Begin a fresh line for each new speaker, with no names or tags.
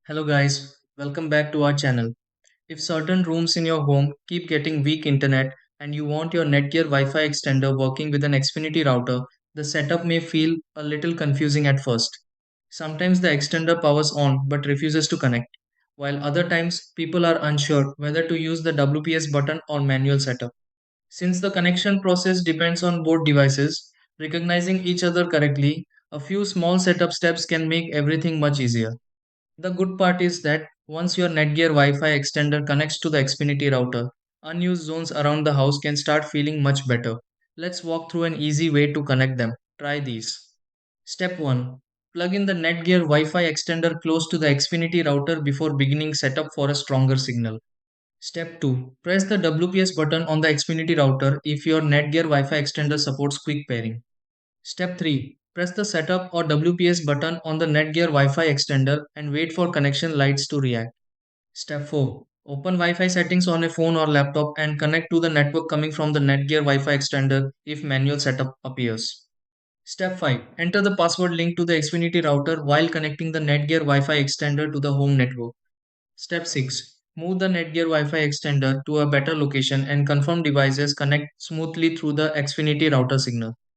Hello guys, welcome back to our channel. If certain rooms in your home keep getting weak internet and you want your Netgear Wi-Fi extender working with an Xfinity router, the setup may feel a little confusing at first. Sometimes the extender powers on but refuses to connect, while other times people are unsure whether to use the WPS button or manual setup. Since the connection process depends on both devices, recognizing each other correctly, a few small setup steps can make everything much easier. The good part is that once your Netgear Wi-Fi extender connects to the Xfinity router, unused zones around the house can start feeling much better. Let's walk through an easy way to connect them. Try these. Step 1. Plug in the Netgear Wi-Fi extender close to the Xfinity router before beginning setup for a stronger signal. Step 2. Press the WPS button on the Xfinity router if your Netgear Wi-Fi extender supports quick pairing. Step 3. Press the setup or WPS button on the Netgear Wi-Fi extender and wait for connection lights to react. Step 4. Open Wi-Fi settings on a phone or laptop and connect to the network coming from the Netgear Wi-Fi extender if manual setup appears. Step 5. Enter the password linked to the Xfinity router while connecting the Netgear Wi-Fi extender to the home network. Step 6. Move the Netgear Wi-Fi extender to a better location and confirm devices connect smoothly through the Xfinity router signal.